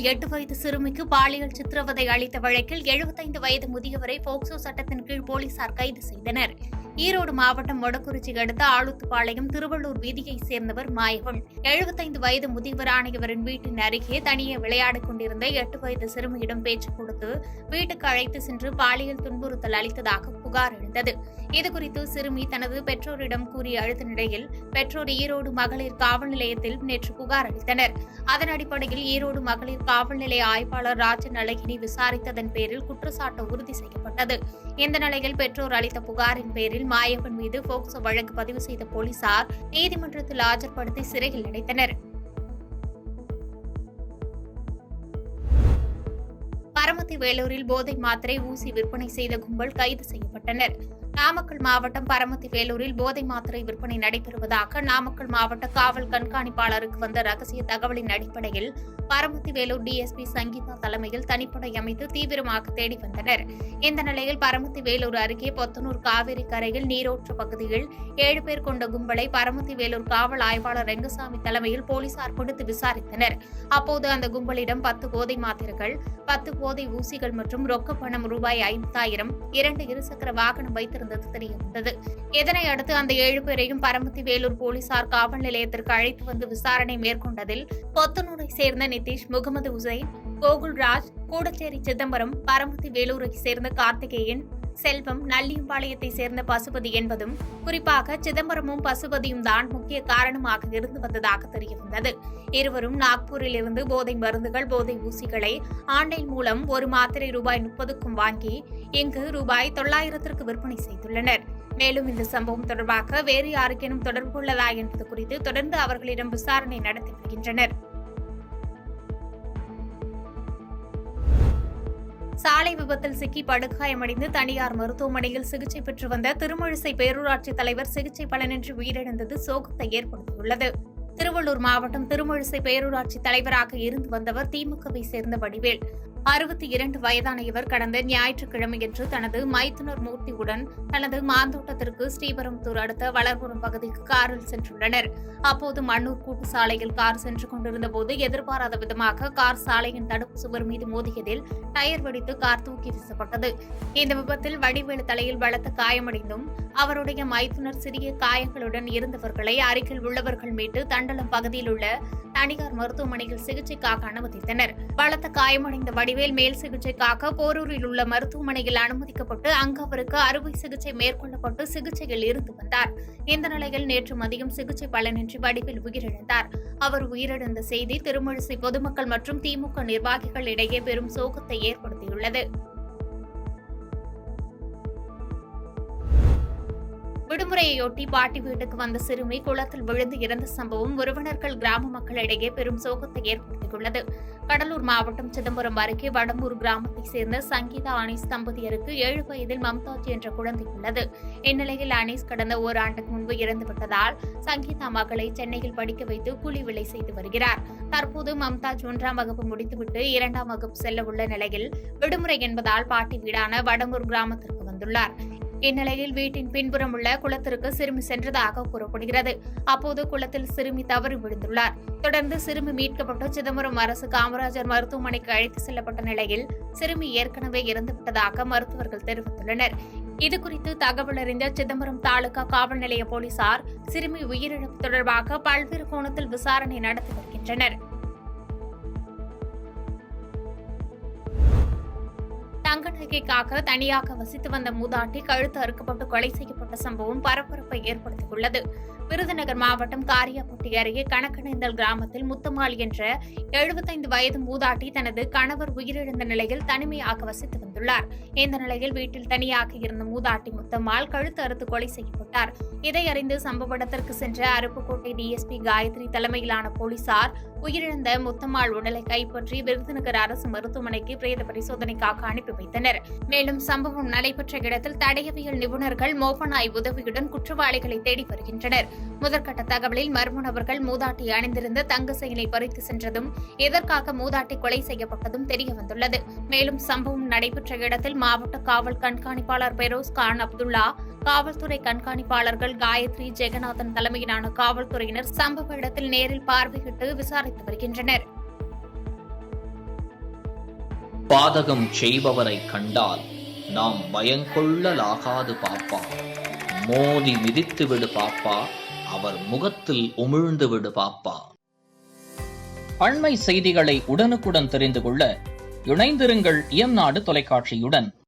8 வயது சிறுமிக்கு பாலியல் சித்திரவதை அளித்த வழக்கில் 75 வயது முதியவரை போக்சோ சட்டத்தின் கீழ் போலீசார் கைது செய்தனர். ஈரோடு மாவட்டம் மொடக்குறிச்சி அடுத்த ஆளுத்துப்பாளையம் திருவள்ளூர் வீதியைச் சேர்ந்தவர் மாயவன். 75 வயது முதியவரான இவரின் வீட்டின் அருகே தனியே விளையாடிக் கொண்டிருந்த 8 வயது சிறுமியிடம் பேச்சு கொடுத்து வீட்டுக்கு அழைத்து சென்று பாலியல் துன்புறுத்தல் அளித்ததாக புகார் எழுந்தது. இதுகுறித்து சிறுமி தனது பெற்றோரிடம் கூறிய அழுத்த நிலையில் பெற்றோர் ஈரோடு மகளிர் காவல் நிலையத்தில் நேற்று புகார் அளித்தனர். அதன் அடிப்படையில் ஈரோடு மகளிர் காவல் நிலைய ஆய்வாளர் ராஜன் அழகிரி விசாரித்ததன் பேரில் குற்றச்சாட்டு உறுதி செய்யப்பட்டது. இந்த நிலையில் பெற்றோர் அளித்த புகாரின் பேரில் மாயவன் மீது போக்சோ வழக்கு பதிவு செய்த போலீசார் நீதிமன்றத்தில் ஆஜர்படுத்தி சிறையில் அடைத்தனர். பரமத்தி வேலூரில் போதை மாத்திரை ஊசி விற்பனை செய்த கும்பல் கைது செய்யப்பட்டனர். நாமக்கல் மாவட்டம் பரமத்தி வேலூரில் போதை மாத்திரை விற்பனை நடைபெறுவதாக நாமக்கல் மாவட்ட காவல் கண்காணிப்பாளருக்கு வந்த ரகசிய தகவலின் அடிப்படையில் பரமத்தி வேலூர் டிஎஸ்பி சங்கீதா தலைமையில் தனிப்படை அமைத்து தீவிரமாக தேடி வந்தனர். இந்த நிலையில் பரமத்தி வேலூர் அருகே பொத்தனூர் காவிரி கரையில் நீரோற்று பகுதியில் 7 பேர் கொண்ட கும்பலை பரமத்தி வேலூர் காவல் ஆய்வாளர் ரெங்கசாமி தலைமையில் போலீசார் பிடித்து விசாரித்தனர். அப்போது அந்த கும்பலிடம் 10 போதை மாத்திரைகள், 10 போதை ஊசிகள் மற்றும் ரொக்க பணம் ரூபாய் 50,000, 2 இருசக்கர வாகனம் வைத்திருந்தது தெரியவந்தது. இதனையடுத்து அந்த 7 பேரையும் பரமத்தி வேலூர் போலீசார் காவல் நிலையத்திற்கு அழைத்து வந்து விசாரணை மேற்கொண்டதில் பொத்தனூரை சேர்ந்த நிதிஷ், முகமது உசைன், கோகுல்ராஜ், கூடச்சேரி சிதம்பரம், பரமத்தி வேலூரை சேர்ந்த கார்த்திகேயன், செல்வம், நல்லியம்பாளையத்தை சேர்ந்த பசுபதி என்பதும் குறிப்பாக சிதம்பரமும் பசுபதியும் தான் முக்கிய காரணமாக இருந்து வந்ததாக தெரியவந்தது. இருவரும் நாக்பூரில் இருந்து போதை மருந்துகள், போதை ஊசிகளை ஆன்லைன் மூலம் ஒரு மாத்திரை ரூபாய் 30க்கும் வாங்கி இங்கு ரூபாய் 900க்கு விற்பனை செய்துள்ளனர். மேலும் இந்த சம்பவம் தொடர்பாக வேறு யாருக்கேனும் தொடர்பு உள்ளதா என்பது குறித்து தொடர்ந்து அவர்களிடம் விசாரணை நடத்தி வருகின்றனர். சாலை விபத்தில் சிக்கி படுகாயமடைந்து தனியார் மருத்துவமனையில் சிகிச்சை பெற்று வந்த திருமழிசை பேரூராட்சி தலைவர் சிகிச்சை பலனின்றி உயிரிழந்தது சோகத்தை ஏற்படுத்தியுள்ளது. திருவள்ளூர் மாவட்டம் திருமழிசை பேரூராட்சி தலைவராக இருந்து வந்தவர் திமுகவை சேர்ந்த வடிவேல். 62 வயதான இவர் கடந்த ஞாயிற்றுக்கிழமையன்று தனது மைத்துனர் மூர்த்தியுடன் தனது மாந்தோட்டத்திற்கு ஸ்ரீபெரும்புதூர் அடுத்த வளர்புரம் பகுதிக்கு காரில் சென்றுள்ளனர். அப்போது மண்ணூர் கூட்டு சாலையில் கார் சென்று கொண்டிருந்த போது எதிர்பாராத விதமாக கார் சாலையின் தடுப்பு சுவர் மீது மோதியதில் டயர் வெடித்து கார் தூக்கி வீசப்பட்டது. இந்த விபத்தில் வடிவேலு தலையில் பலத்த காயமடைந்தும் அவருடைய மைத்துனர் சிறிய காயங்களுடன் இருந்தவர்களை அருகில் உள்ளவர்கள் மீட்டு தண்டலம் பகுதியில் உள்ள தனியார் மருத்துவமனையில் சிகிச்சைக்காக அனுமதித்தனர். பலத்த காயமடைந்த வடிவேல் மேல் சிகிச்சைக்காக போரூரில் உள்ள மருத்துவமனையில் அனுமதிக்கப்பட்டு அங்கு அவருக்கு அறுவை சிகிச்சை மேற்கொள்ளப்பட்டு சிகிச்சையில் இருந்து வந்தார். இந்த நிலையில் நேற்று மதியம் சிகிச்சை பலனின்றி வடிவேல் உயிரிழந்தார். அவர் உயிரிழந்த செய்தி திருமழிசை பொதுமக்கள் மற்றும் திமுக நிர்வாகிகள் இடையே பெரும் சோகத்தை ஏற்படுத்தியுள்ளது. விடுமுறையொட்டி பாட்டி வீட்டுக்கு வந்த சிறுமி குளத்தில் விழுந்து இறந்த சம்பவம் உறவினர்கள், கிராம மக்களிடையே பெரும் சோகத்தை ஏற்படுத்தியுள்ளது. கடலூர் மாவட்டம் சிதம்பரம் அருகே வடமூர் கிராமத்தைச் சேர்ந்த சங்கீதா அனீஸ் தம்பதியருக்கு 7 வயதில் மம்தாஜ் என்ற குழந்தை உள்ளது. இந்நிலையில் அனீஸ் கடந்த ஓராண்டுக்கு முன்பு இறந்துவிட்டதால் சங்கீதா மகளை சென்னையில் படிக்க வைத்து கூலி வேலை செய்து வருகிறார். தற்போது மம்தாஜ் 1ஆம் வகுப்பு முடித்துவிட்டு 2ஆம் வகுப்பு செல்ல உள்ள நிலையில் விடுமுறை என்பதால் பாட்டி வீடான வடமூர் கிராமத்திற்கு வந்துள்ளார். இந்நிலையில் வீட்டின் பின்புறம் உள்ள குளத்திற்கு சிறுமி சென்றதாக கூறப்படுகிறது. அப்போது குளத்தில் சிறுமி தவறி விழுந்துள்ளார். தொடர்ந்து சிறுமி மீட்கப்பட்டு சிதம்பரம் அரசு காமராஜர் மருத்துவமனைக்கு அழைத்து செல்லப்பட்ட நிலையில் சிறுமி ஏற்கனவே இறந்துவிட்டதாக மருத்துவர்கள் தெரிவித்துள்ளனர். இதுகுறித்து தகவல் அறிந்த சிதம்பரம் தாலுகா காவல் நிலைய போலீசார் சிறுமி உயிரிழப்பு தொடர்பாக பல்வேறு கோணத்தில் விசாரணை நடத்தி வருகின்றனர். தங்க நகைக்காக தனியாக வசித்து வந்த மூதாட்டி கழுத்து அறுக்கப்பட்டு கொலை செய்யப்பட்ட சம்பவம் பரபரப்பை ஏற்படுத்தியுள்ளது. விருதுநகர் மாவட்டம் காரியாப்பட்டி அருகே கணக்கணேந்தல் கிராமத்தில் முத்தம்மாள் என்ற 75 வயது மூதாட்டி தனது கணவர் உயிரிழந்த நிலையில் தனிமையாக வசித்து வந்துள்ளார். இந்த நிலையில் வீட்டில் தனியாக இருந்த மூதாட்டி முத்தம்மாள் கழுத்து அறுத்து கொலை செய்யப்பட்டார். இதை அறிந்து சம்பவ இடத்திற்கு சென்ற அருப்புக்கோட்டை டிஎஸ்பி காயத்ரி தலைமையிலான போலீசார் உயிரிழந்த முத்தம்மாள் உடலை கைப்பற்றி விருதுநகர் அரசு மருத்துவமனைக்கு பிரேத பரிசோதனைக்காக அனுப்பி வைத்தனர். மேலும் சம்பவம் நடைபெற்ற இடத்தில் தடயவியல் நிபுணர்கள் மோப்பனாய் உதவியுடன் குற்றவாளிகளை தேடி வருகின்றனர். முதற்கட்ட தகவலில் மர்ம நபர்கள் மூதாட்டி அணிந்திருந்த தங்க செயினை பறித்து சென்றதும் இதற்காக மூதாட்டி கொலை செய்யப்பட்டதும் தெரியவந்துள்ளது. மேலும் சம்பவம் நடைபெற்ற இடத்தில் மாவட்ட காவல் கண்காணிப்பாளர் பெரோஸ் கான் அப்துல்லா, காவல்துறை கண்காணிப்பாளர்கள் காயத்ரி, ஜெகநாதன் தலைமையிலான காவல்துறையினர் சம்பவ இடத்தில் நேரில் பார்வையிட்டு விசாரித்து வருகின்றனர். பாதகம் செய்பவரை கண்டால் நாம் பயங்கொள்ளலாகாது பாப்பா. மோதி மிதித்து விடு பாப்பா, அவர் முகத்தில் உமிழ்ந்து விடு பாப்பா. அண்மை செய்திகளை உடனுக்குடன் தெரிந்து கொள்ள இணைந்திருங்கள் இயம்நாடு தொலைக்காட்சியுடன்.